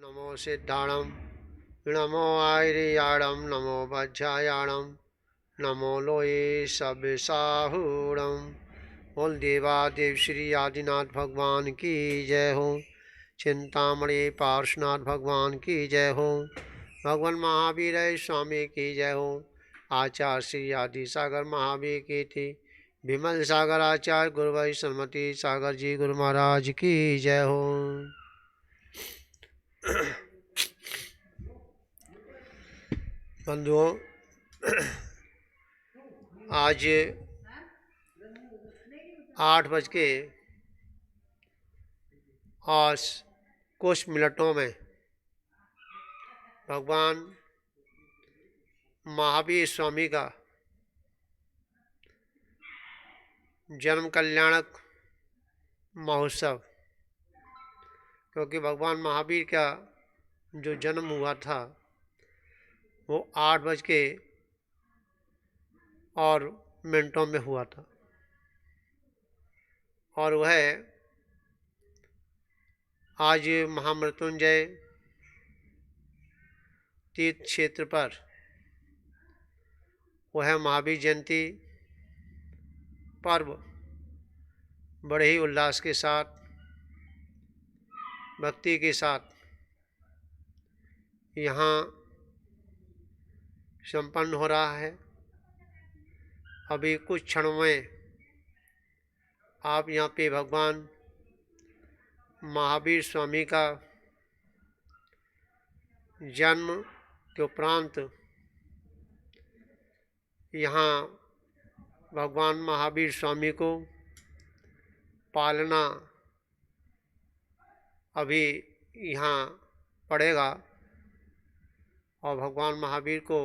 नमो सिद्धाणं नमो आयर्याणं नमो वज्रायाणं नमो लोये सविसाहूणं। बोल देवादेव श्री आदिनाथ भगवान की जय हो। चिंतामणि पार्श्वनाथ भगवान की जय हो। भगवान महावीर स्वामी की जय हो। आचार्य श्री आदि सागर महावीर की थी। विमल सागर आचार्य गुरु भाई सरमती सागर जी गुरु महाराज की जय हो। बंधुओं, आज 8 बज के और कुछ मिनटों में भगवान महावीर स्वामी का जन्म कल्याणक महोत्सव, क्योंकि भगवान महावीर का जो जन्म हुआ था वो 8 बज के और मिनटों में हुआ था, और वह आज महामृत्युंजय तीर्थ क्षेत्र पर वह महावीर जयंती पर्व बड़े ही उल्लास के साथ, भक्ति के साथ यहाँ संपन्न हो रहा है। अभी कुछ क्षणों में आप यहाँ पे भगवान महावीर स्वामी का जन्म के उपरांत यहाँ भगवान महावीर स्वामी को पालना अभी यहाँ पड़ेगा, और भगवान महावीर को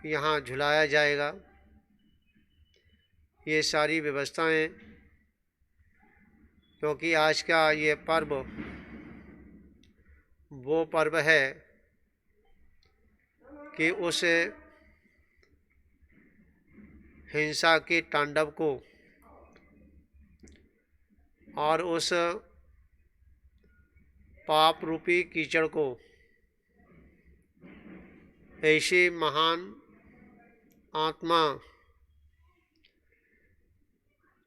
यहाँ झुलाया जाएगा। ये सारी व्यवस्थाएं, क्योंकि आज का ये पर्व वो पर्व है कि उस हिंसा के तांडव को और उस पाप रूपी कीचड़ को ऐसे महान आत्मा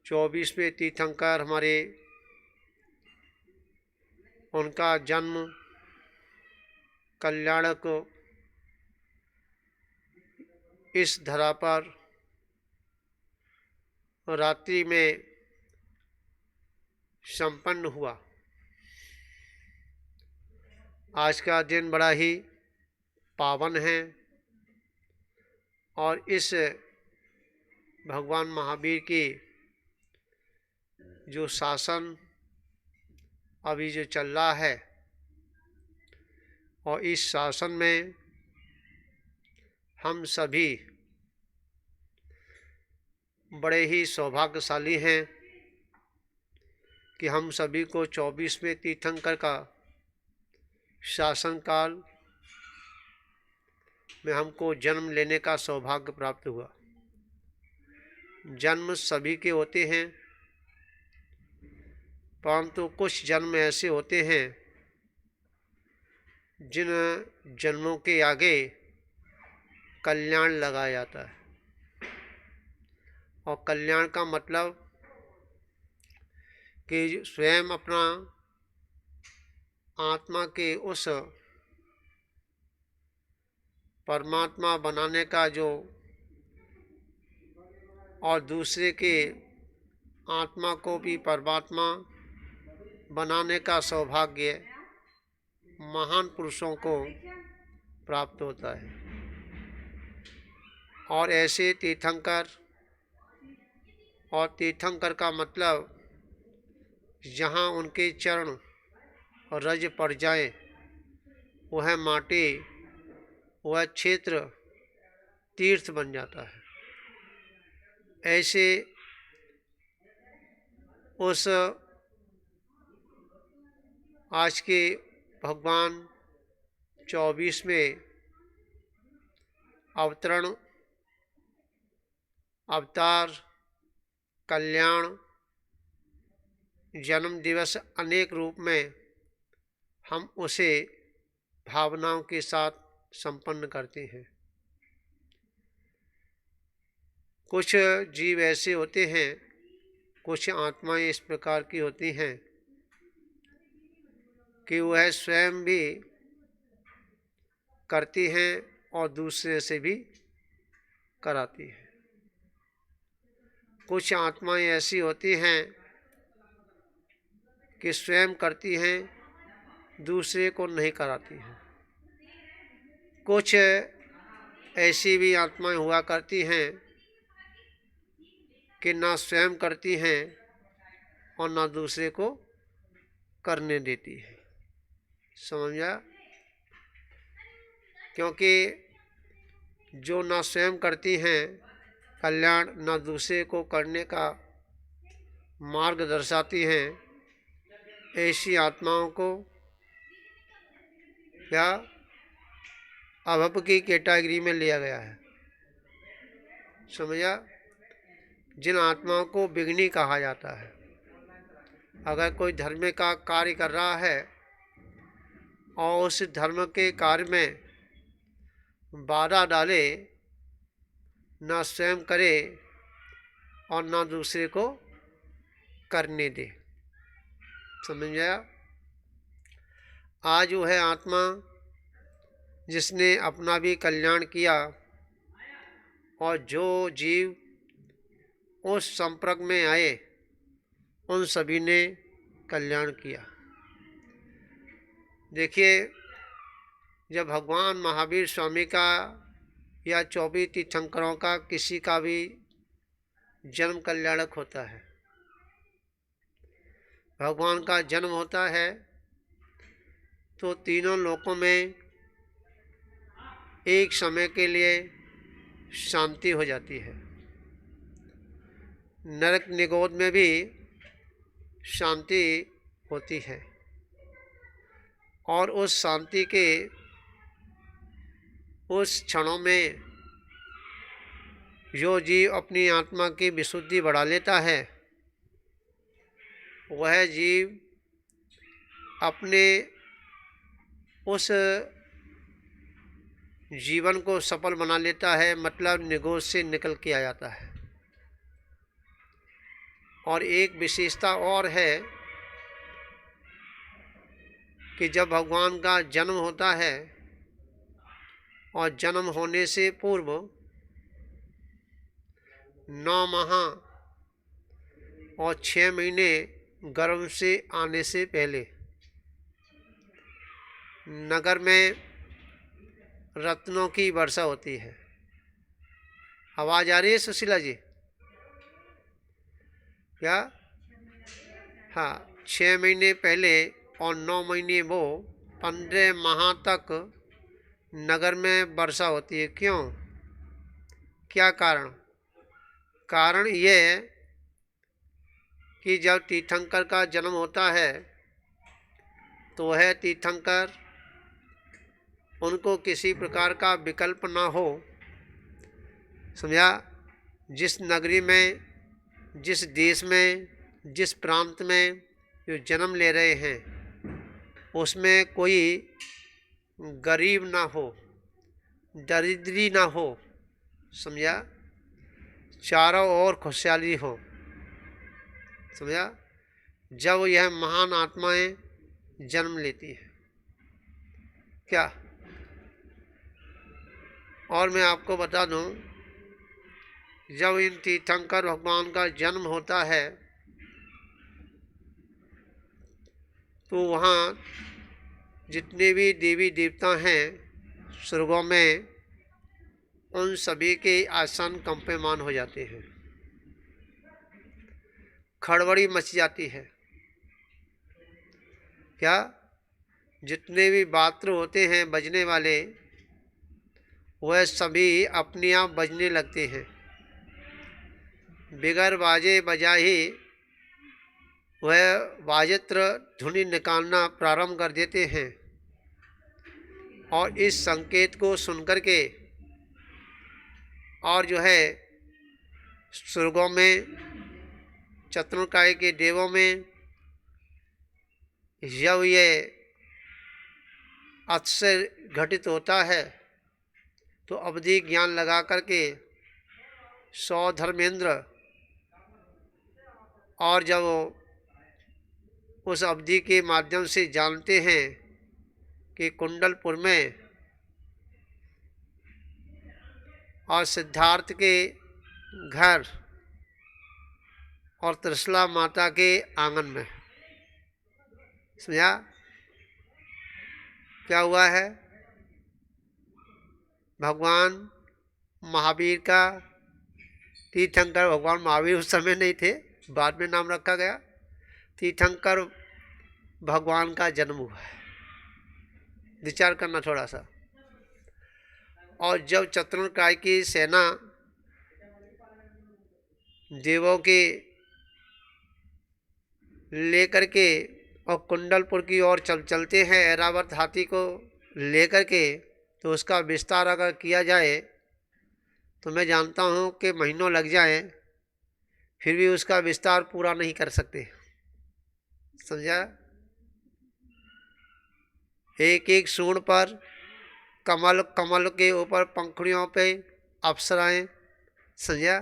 24वें तीर्थंकर हमारे उनका जन्म कल्याणक इस धरा पर रात्रि में संपन्न हुआ। आज का दिन बड़ा ही पावन है, और इस भगवान महावीर की जो शासन अभी जो चल रहा है, और इस शासन में हम सभी बड़े ही सौभाग्यशाली हैं कि हम सभी को 24वें तीर्थंकर का शासनकाल में हमको जन्म लेने का सौभाग्य प्राप्त हुआ। जन्म सभी के होते हैं, परंतु कुछ जन्म ऐसे होते हैं जिन जन्मों के आगे कल्याण लगाया जाता है। और कल्याण का मतलब कि स्वयं अपना आत्मा के उस परमात्मा बनाने का जो, और दूसरे के आत्मा को भी परमात्मा बनाने का सौभाग्य महान पुरुषों को प्राप्त होता है। और ऐसे तीर्थंकर, और तीर्थंकर का मतलब जहाँ उनके चरण और रज पड़ जाए वह माटी, वह क्षेत्र तीर्थ बन जाता है। ऐसे उस आज के भगवान 24वें अवतरण, अवतार, कल्याण, जन्म दिवस अनेक रूप में हम उसे भावनाओं के साथ संपन्न करते हैं। कुछ जीव ऐसे होते हैं, कुछ आत्माएं इस प्रकार की होती हैं कि वह स्वयं भी करती हैं और दूसरे से भी कराती हैं। कुछ आत्माएं ऐसी होती हैं कि स्वयं करती हैं, दूसरे को नहीं कराती हैं। कुछ ऐसी भी आत्माएं हुआ करती हैं कि ना स्वयं करती हैं और ना दूसरे को करने देती है। समझा? क्योंकि जो ना स्वयं करती हैं कल्याण, ना दूसरे को करने का मार्ग दर्शाती हैं, ऐसी आत्माओं को क्या अभप की कैटेगरी में लिया गया है। समझा? जिन आत्माओं को बिगनी कहा जाता है। अगर कोई धर्म का कार्य कर रहा है और उस धर्म के कार्य में बाधा डाले, ना स्वयं करे और ना दूसरे को करने दे। समझ गया? आज वो है आत्मा जिसने अपना भी कल्याण किया और जो जीव उस संपर्क में आए उन सभी ने कल्याण किया। देखिए, जब भगवान महावीर स्वामी का या 24 तीर्थंकरों का किसी का भी जन्म कल्याणक होता है, भगवान का जन्म होता है, तो तीनों लोकों में एक समय के लिए शांति हो जाती है। नरक निगोद में भी शांति होती है और उस शांति के उस क्षणों में जो जीव अपनी आत्मा की विशुद्धि बढ़ा लेता है, वह जीव अपने उस जीवन को सफल बना लेता है, मतलब निगोद से निकल के आ जाता है। और एक विशेषता और है कि जब भगवान का जन्म होता है और जन्म होने से पूर्व 9 माह और 6 महीने गर्भ से आने से पहले नगर में रत्नों की वर्षा होती है। आवाज़ आ रही है सुशीला जी? क्या? हाँ, 6 महीने पहले और 9 महीने वो 15 माह तक नगर में वर्षा होती है। क्यों? क्या कारण? कारण ये कि जब तीर्थंकर का जन्म होता है तो वह तीर्थंकर उनको किसी प्रकार का विकल्प ना हो। समझा? जिस नगरी में, जिस देश में, जिस प्रांत में जो जन्म ले रहे हैं उसमें कोई गरीब ना हो, दरिद्री ना हो। समझा? चारों ओर खुशहाली हो। समझा? जब यह महान आत्माएं जन्म लेती हैं। क्या? और मैं आपको बता दूं, जब इन तीर्थंकर भगवान का जन्म होता है तो वहाँ जितने भी देवी देवता हैं स्वर्गों में, उन सभी के आसन कंपमान हो जाते हैं, खड़बड़ी मच जाती है। क्या? जितने भी पात्र होते हैं बजने वाले, वह सभी अपने आप बजने लगते हैं। बिगर बाजे बजा ही वह वाजत्र ध्वनि निकालना प्रारंभ कर देते हैं और इस संकेत को सुनकर के और जो है स्वर्गों में चतुर्काय के देवों में जब ये अथ से घटित होता है तो अवधि ज्ञान लगा करके 100 धर्मेंद्र, और जब उस अवधि के माध्यम से जानते हैं कि कुंडलपुर में और सिद्धार्थ के घर और त्रिशला माता के आंगन में, समझा क्या हुआ है? भगवान महावीर का, तीर्थंकर भगवान महावीर उस समय नहीं थे, बाद में नाम रखा गया, तीर्थंकर भगवान का जन्म हुआ है। विचार करना थोड़ा सा। और जब चतुर्णकाय की सेना देवों के लेकर के और कुंडलपुर की ओर चलते हैं ऐरावत हाथी को लेकर के, तो उसका विस्तार अगर किया जाए तो मैं जानता हूँ कि महीनों लग जाए, फिर भी उसका विस्तार पूरा नहीं कर सकते, समझा? एक एक सूंड पर कमल, कमल के ऊपर पंखुड़ियों पे अप्सराएं, समझा?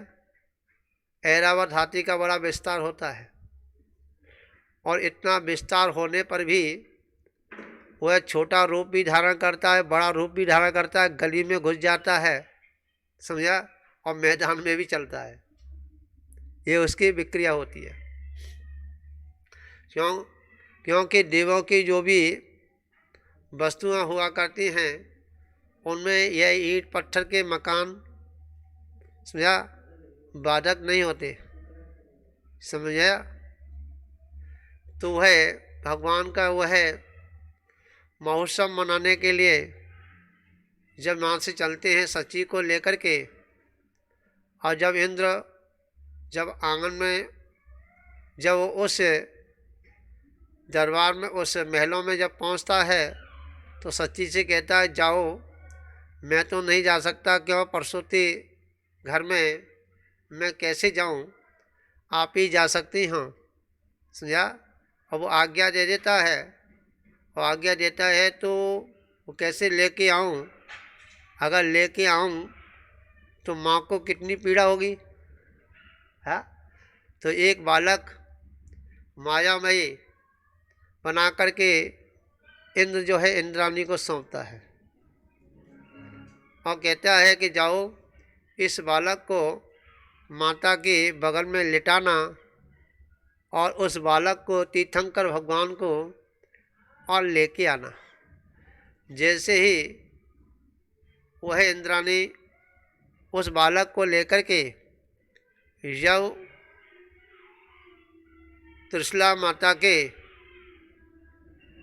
ऐरावत हाथी का बड़ा विस्तार होता है, और इतना विस्तार होने पर भी वह छोटा रूप भी धारण करता है, बड़ा रूप भी धारण करता है, गली में घुस जाता है, समझा? और मैदान में भी चलता है। ये उसकी विक्रिया होती है। क्योंकि देवों की जो भी वस्तुएं हुआ करती हैं उनमें यह ईंट पत्थर के मकान, समझा, बाधक नहीं होते, समझा? तो वह भगवान का वह महोत्सव मनाने के लिए जब वहाँ से चलते हैं सची को लेकर के, और जब इंद्र जब आंगन में, जब उस दरबार में, उस महलों में जब पहुँचता है तो सच्ची से कहता है जाओ, मैं तो नहीं जा सकता, क्यों परसोती घर में मैं कैसे जाऊं, आप ही जा सकती हो, समझा? और वो आज्ञा दे देता है, और आज्ञा देता है तो वो कैसे लेके आऊं? अगर लेके आऊं तो माँ को कितनी पीड़ा होगी, हाँ? तो एक बालक मायामयी बना करके इंद्र जो है इंद्राणी को सौंपता है, और कहता है कि जाओ इस बालक को माता के बगल में लिटाना, और उस बालक को तीर्थंकर भगवान को और लेके आना। जैसे ही वह इंद्राणी उस बालक को लेकर के जब त्रिशला माता के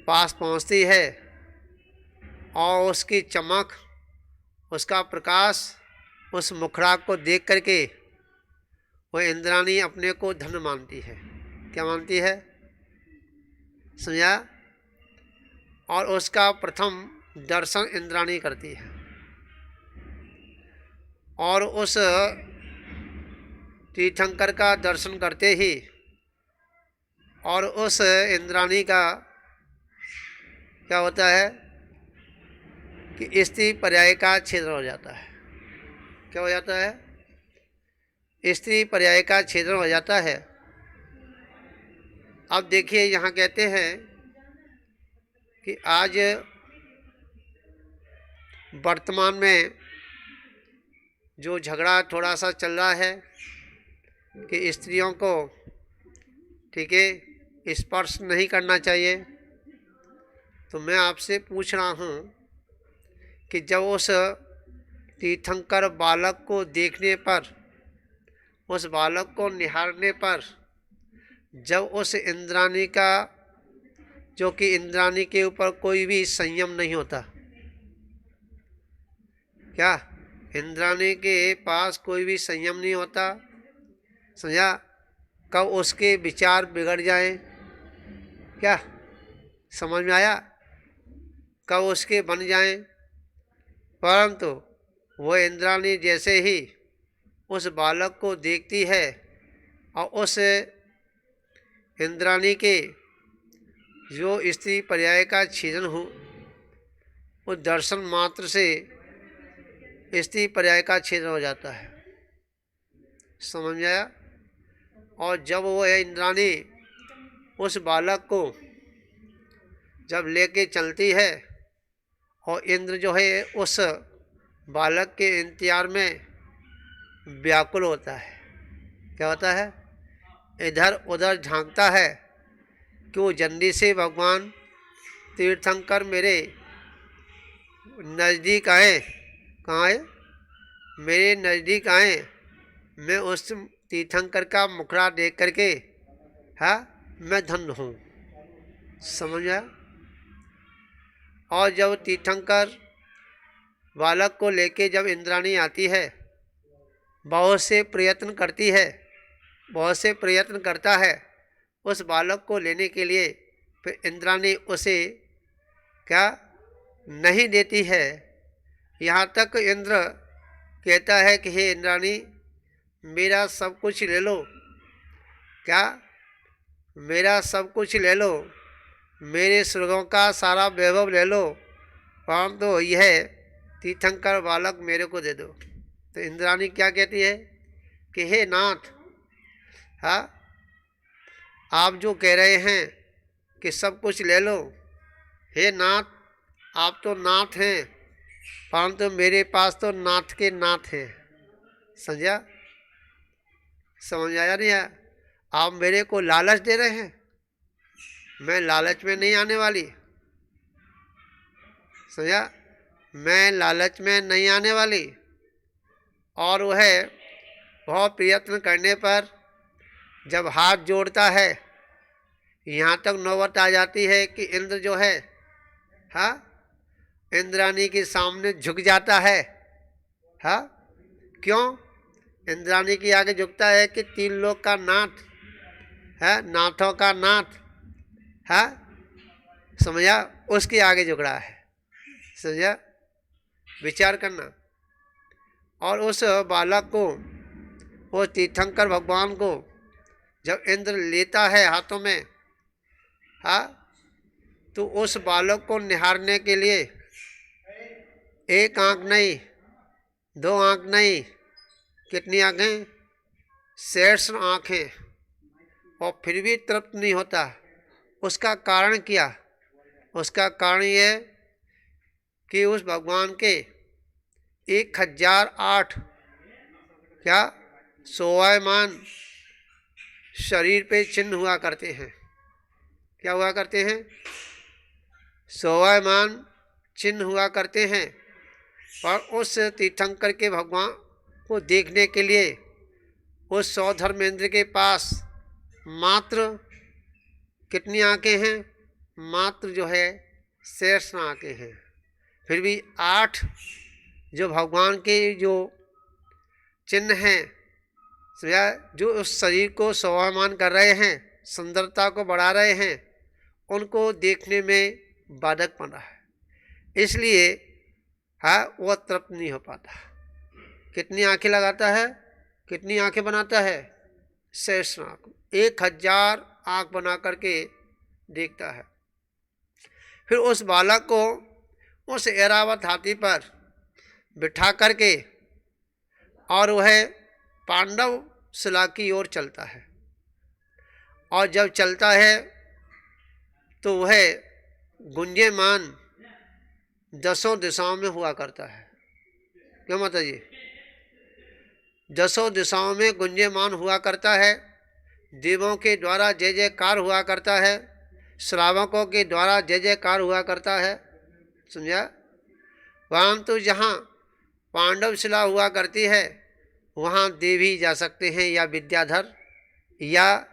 पास पहुंचती है, और उसकी चमक, उसका प्रकाश, उस मुखराग को देख करके वह इंद्राणी अपने को धन्य मानती है। क्या मानती है, समझा? और उसका प्रथम दर्शन इंद्राणी करती है, और उस तीर्थंकर का दर्शन करते ही और उस इंद्राणी का क्या होता है कि स्त्री पर्याय का छेदन हो जाता है। क्या हो जाता है? स्त्री पर्याय का छेदन हो जाता है। अब देखिए यहाँ कहते हैं कि आज वर्तमान में जो झगड़ा थोड़ा सा चल रहा है कि स्त्रियों को, ठीक है, स्पर्श नहीं करना चाहिए, तो मैं आपसे पूछ रहा हूँ कि जब उस तीर्थंकर बालक को देखने पर, उस बालक को निहारने पर, जब उस इंद्राणी का, जो कि इंद्राणी के ऊपर कोई भी संयम नहीं होता, क्या इंद्राणी के पास कोई भी संयम नहीं होता, समझा? कब उसके विचार बिगड़ जाएं, क्या समझ में आया? कब उसके बन जाएं, परंतु वो इंद्राणी जैसे ही उस बालक को देखती है और उस इंद्राणी के जो स्त्री पर्याय का छेदन उस दर्शन मात्र से स्त्री पर्याय का छेदन हो जाता है। समझ में आया? और जब वो है इंद्राणी उस बालक को जब लेके चलती है और इंद्र जो है उस बालक के इंतजार में व्याकुल होता है। क्या होता है? इधर उधर झांकता है कि वो जल्दी से भगवान तीर्थंकर मेरे नज़दीक आए। कहाँ आए? मेरे नज़दीक आए, मैं उस तीर्थंकर का मुखड़ा देख करके हाँ मैं धन्य हूँ। समझ आया? और जब तीर्थंकर बालक को लेके जब इंद्राणी आती है, बहुत से प्रयत्न करती है, बहुत से प्रयत्न करता है उस बालक को लेने के लिए, फिर इंद्राणी उसे क्या नहीं देती है। यहाँ तक इंद्र कहता है कि हे इंद्राणी, मेरा सब कुछ ले लो। क्या? मेरा सब कुछ ले लो, मेरे स्वर्गों का सारा वैभव ले लो, परंतु तो यह तीर्थंकर बालक मेरे को दे दो। तो इंद्राणी क्या कहती है कि हे नाथ, हाँ आप जो कह रहे हैं कि सब कुछ ले लो, हे नाथ आप तो नाथ हैं, परंतु मेरे पास तो नाथ के नाथ हैं। समझा? समझ आया नहीं आया? आप मेरे को लालच दे रहे हैं, मैं लालच में नहीं आने वाली। समझा? मैं लालच में नहीं आने वाली। और वह बहुत प्रयत्न करने पर जब हाथ जोड़ता है, यहाँ तक नौबत आ जाती है कि इंद्र जो है हाँ इंद्राणी के सामने झुक जाता है। हाँ क्यों इंद्राणी के आगे झुकता है? कि तीन लोक का नाथ है, नाथों का नाथ है, समझा? उसके आगे झुक रहा है। समझा? विचार करना। और उस बालक को, वो तीर्थंकर भगवान को जब इंद्र लेता है हाथों में, हाँ तो उस बालक को निहारने के लिए एक आंख नहीं, दो आंख नहीं, कितनी आंखें? सहस्र आंखें, और फिर भी तृप्त नहीं होता। उसका कारण क्या? उसका कारण ये कि उस भगवान के 1008 क्या शोभायमान शरीर पे चिन्ह हुआ करते हैं। क्या हुआ करते हैं? शोभायमान चिन्ह हुआ करते हैं। पर उस तीर्थंकर के भगवान को देखने के लिए उस सौधर्मेंद्र के पास मात्र कितनी आंखें हैं? मात्र जो है शेष आंखें हैं। फिर भी 8 जो भगवान के जो चिन्ह हैं, जो उस शरीर को शोभायमान कर रहे हैं, सुंदरता को बढ़ा रहे हैं, उनको देखने में बाधक बना है। इसलिए हाँ वह तृप्त नहीं हो पाता। कितनी आंखें लगाता है? कितनी आंखें बनाता है? शेष आंख, 1000 आंख बना करके देखता है। फिर उस बालक को उस ऐरावत हाथी पर बिठा करके और वह पांडव शिला की ओर चलता है। और जब चलता है तो वह गुंजयमान 10 दिशाओं में हुआ करता है। क्यों माता जी? 10 दिशाओं में गुंजयमान हुआ करता है। देवों के द्वारा जय जयकार हुआ करता है, श्रावकों के द्वारा जय जयकार हुआ करता है। समझा? परंतु जहाँ पांडव शिला हुआ करती है वहाँ देवी जा सकते हैं, या विद्याधर या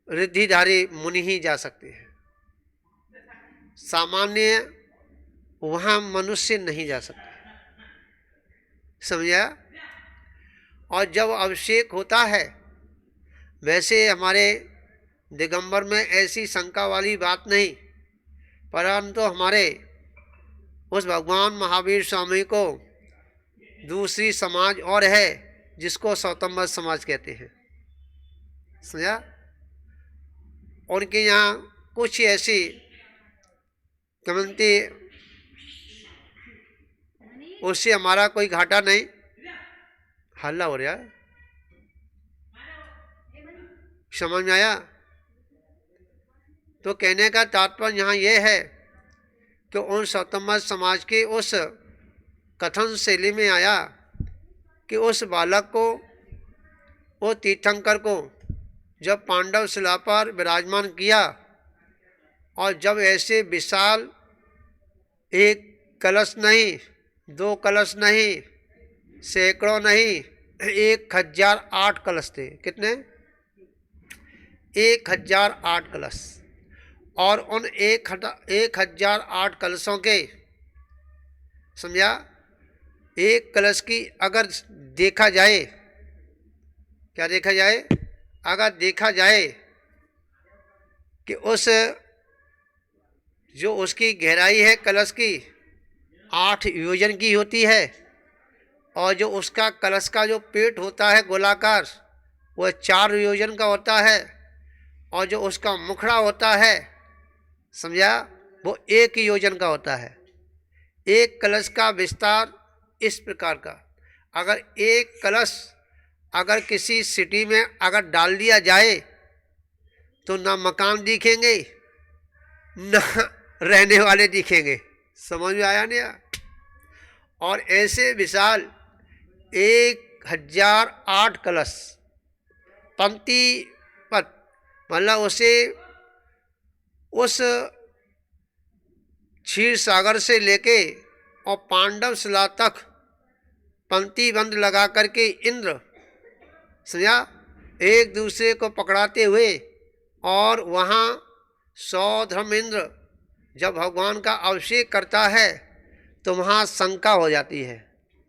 रिद्धिधारी मुनि ही जा सकते हैं। सामान्य वहाँ मनुष्य नहीं जा सकते। समझा? और जब अभिषेक होता है, वैसे हमारे दिगंबर में ऐसी शंका वाली बात नहीं, परंतु हमारे उस भगवान महावीर स्वामी को दूसरी समाज और है जिसको सौतम्बर समाज कहते हैं। समझा? उनके यहाँ कुछ ऐसी कमंती, उससे हमारा कोई घाटा नहीं। हल्ला हो रहा है, समझ में आया? तो कहने का तात्पर्य यहाँ ये है कि उन सौतम समाज के उस कथन शैली में आया कि उस बालक को, वो तीर्थंकर को जब पांडव शिला पर विराजमान किया और जब ऐसे विशाल एक कलश नहीं, दो कलश नहीं, सैकड़ों नहीं, 1008 कलश थे। कितने? 1008 कलश। और उन 1008 कलशों के, समझा, एक कलश की अगर देखा जाए, क्या देखा जाए? अगर देखा जाए कि उस जो उसकी गहराई है कलश की 8 योजन की होती है, और जो उसका कलश का जो पेट होता है गोलाकार, वह 4 योजन का होता है, और जो उसका मुखड़ा होता है, समझा, वो 1 योजन का होता है। एक कलश का विस्तार इस प्रकार का, अगर एक कलश अगर किसी सिटी में अगर डाल दिया जाए तो ना मकान दिखेंगे ना रहने वाले दिखेंगे। समझ में आया नहीं? और ऐसे विशाल 1008 कलश पंक्ति पर, मतलब उसे उस क्षीर सागर से लेके और पांडव शिला तक पंक्ति बंद लगा करके इंद्र, समझा, एक दूसरे को पकड़ाते हुए, और वहाँ 100 धर्मेंद्र जब भगवान का अभिषेक करता है तो वहाँ शंका हो जाती है।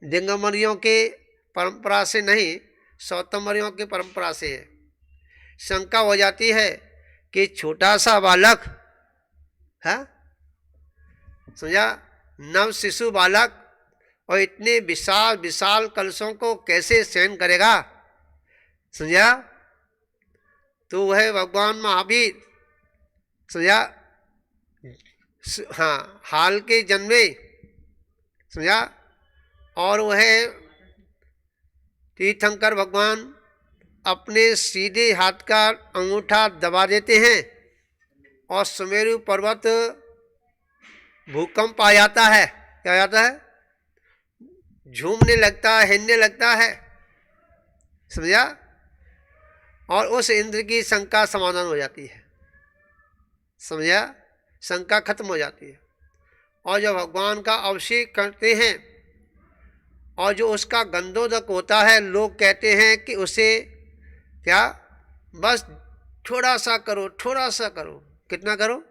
दिगंबरियों के परंपरा से नहीं, सौतमरियों की परंपरा से है। शंका हो जाती है कि छोटा सा बालक है, समझा, नव शिशु बालक, और इतने विशाल विशाल कलशों को कैसे सहन करेगा, समझा। तो वह भगवान महावीर, समझा, हाँ, हाल के जन्मे, समझा, और वह तीर्थंकर भगवान अपने सीधे हाथ का अंगूठा दबा देते हैं और सुमेरु पर्वत भूकंप आ जाता है। क्या जाता है? झूमने लगता है, हिलने लगता है, समझा, और उस इंद्र की शंका समाधान हो जाती है, समझा, शंका खत्म हो जाती है। और जब भगवान का अभिषेक करते हैं और जो उसका गंधोदक होता है, लोग कहते हैं कि उसे क्या, बस थोड़ा सा करो, थोड़ा सा करो। कितना करो?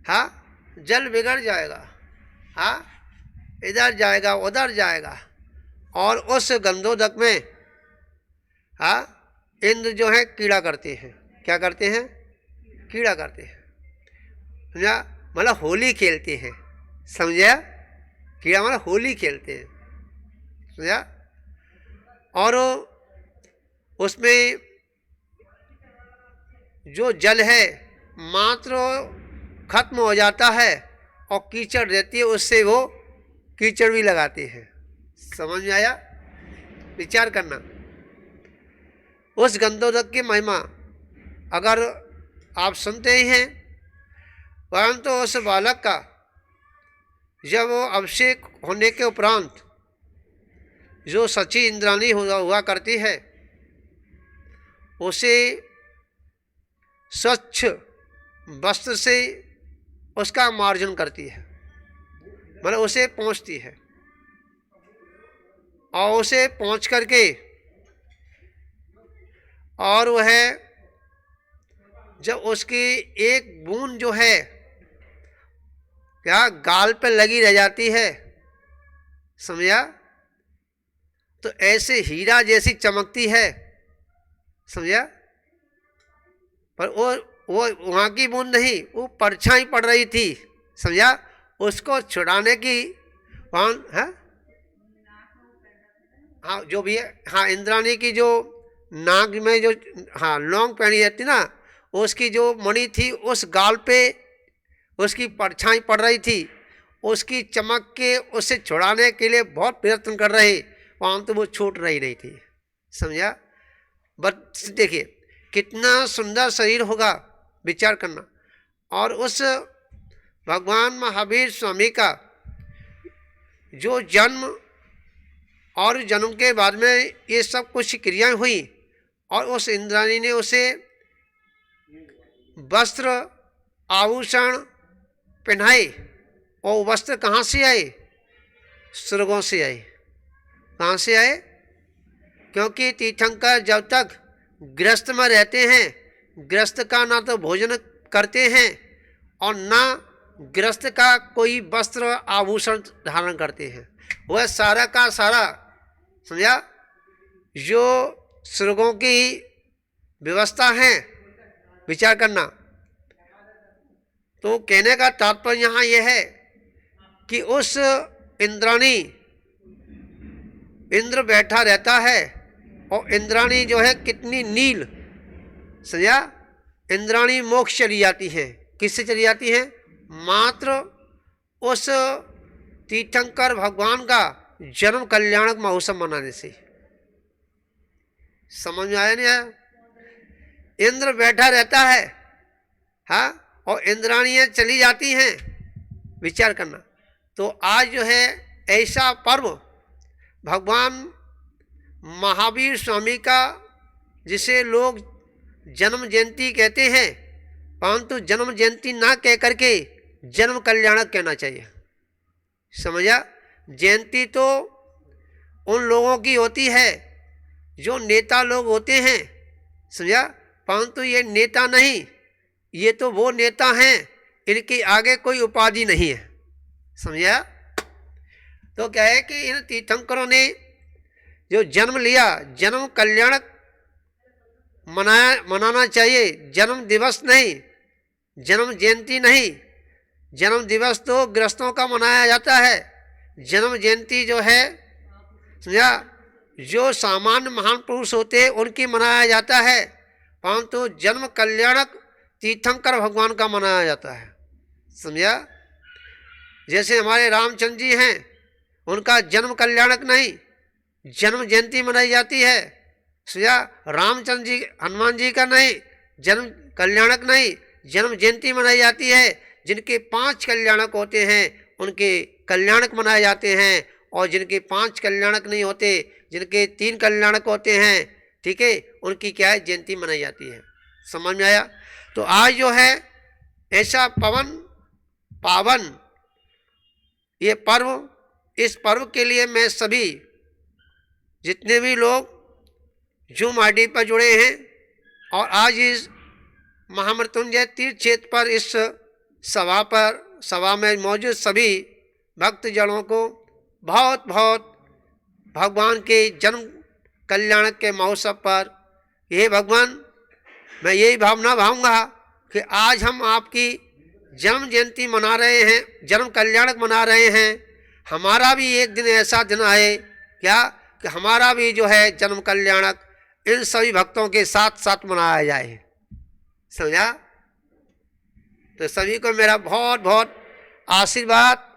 हाँ, जल बिगड़ जाएगा, हाँ, इधर जाएगा उधर जाएगा। और उस गंधोदक में, हाँ, इंद्र जो है कीड़ा करते हैं। क्या करते हैं? कीड़ा करते हैं, समझा, मतलब होली खेलते हैं, समझा, कीड़ा मतलब होली खेलते हैं, समझा। और उसमें जो जल है मात्र खत्म हो जाता है और कीचड़ रहती है, उससे वो कीचड़ भी लगाते हैं। समझ में आया? विचार करना। उस गंधोदक की महिमा अगर आप सुनते ही हैं, परंतु उस बालक का जब वो अभिषेक होने के उपरांत जो सच्ची इंद्राणी हुआ करती है, उसे स्वच्छ वस्त्र से उसका मार्जन करती है, मतलब उसे पोंछती है, और उसे पोंछ करके, और वह जब उसकी एक बूंद जो है क्या गाल पे लगी रह जाती है, समझा, तो ऐसे हीरा जैसी चमकती है, समझा। पर वो वहाँ की बूंद नहीं, वो परछाई पड़ रही थी, समझा। उसको छुड़ाने की वहाँ है, हाँ, जो भी है, हाँ, इंद्राणी की जो नाग में जो, हाँ, लौंग पहनी रहती ना, उसकी जो मणि थी उस गाल पे उसकी परछाई पड़ रही थी, उसकी चमक के उसे छुड़ाने के लिए बहुत प्रयत्न कर रहे, परंतु वो छूट रही नहीं थी। समझा? बस देखिए कितना सुंदर शरीर होगा, विचार करना। और उस भगवान महावीर स्वामी का जो जन्म और जन्म के बाद में ये सब कुछ क्रियाएं हुई, और उस इंद्राणी ने उसे वस्त्र आभूषण पहनाए, और वस्त्र कहाँ से आए? स्वर्गों से आए। कहाँ से आए? क्योंकि तीर्थंकर जब तक गृहस्थ में रहते हैं, गृहस्थ का ना तो भोजन करते हैं और ना गृहस्थ का कोई वस्त्र आभूषण धारण करते हैं। वह सारा का सारा, समझा, जो स्वर्गों की व्यवस्था है, विचार करना। तो कहने का तात्पर्य यहाँ यह है कि उस इंद्राणी, इंद्र बैठा रहता है, और इंद्राणी जो है कितनी नील, समझा, इंद्राणी मोक्ष चली जाती है। किससे चली जाती है? मात्र उस तीर्थंकर भगवान का जन्म कल्याणक महोत्सव मनाने से। समझ में आया नहीं आया? इंद्र बैठा रहता है, हाँ, और इंद्राणियाँ चली जाती हैं, विचार करना। तो आज जो है ऐसा पर्व भगवान महावीर स्वामी का, जिसे लोग जन्म जयंती कहते हैं, परंतु जन्म जयंती ना कह करके जन्म कल्याणक कहना चाहिए। समझा? जयंती तो उन लोगों की होती है जो नेता लोग होते हैं, समझा, परंतु ये नेता नहीं, ये तो वो नेता हैं, इनके आगे कोई उपाधि नहीं है। समझा? तो क्या है कि इन तीर्थंकरों ने जो जन्म लिया, जन्म कल्याणक मनाना चाहिए, जन्म दिवस नहीं, जन्म जयंती नहीं। जन्म दिवस तो गृहस्थों का मनाया जाता है, जन्म जयंती जो है, समझा, जो सामान्य महान पुरुष होते हैं उनकी मनाया जाता है, परंतु जन्म कल्याणक तीर्थंकर भगवान का मनाया जाता है। समझा? जैसे हमारे रामचंद्र जी हैं, उनका जन्म कल्याणक नहीं, जन्म जयंती मनाई जाती है। समझा? रामचंद्र जी, हनुमान जी का नहीं, जन्म कल्याणक नहीं, जन्म जयंती मनाई जाती है। जिनके 5 कल्याणक होते हैं उनके कल्याणक मनाए जाते हैं, और जिनके 5 कल्याणक नहीं होते, जिनके 3 कल्याणक होते हैं, ठीक है, उनकी क्या है? जयंती मनाई जाती है। समझ में आया? तो आज जो है ऐसा पावन ये पर्व, इस पर्व के लिए मैं सभी जितने भी लोग जूम आईडी पर जुड़े हैं और आज इस महामृत्युंजय तीर्थ क्षेत्र पर इस सभा में मौजूद सभी भक्तजनों को बहुत बहुत भगवान के जन्म कल्याण के महोत्सव पर, ये भगवान, मैं यही भावना भाऊंगा कि आज हम आपकी जन्म जयंती मना रहे हैं, जन्म कल्याणक मना रहे हैं। हमारा भी एक दिन ऐसा दिन आए क्या कि हमारा भी जो है जन्म कल्याणक इन सभी भक्तों के साथ साथ मनाया जाए। समझा? तो सभी को मेरा बहुत बहुत आशीर्वाद।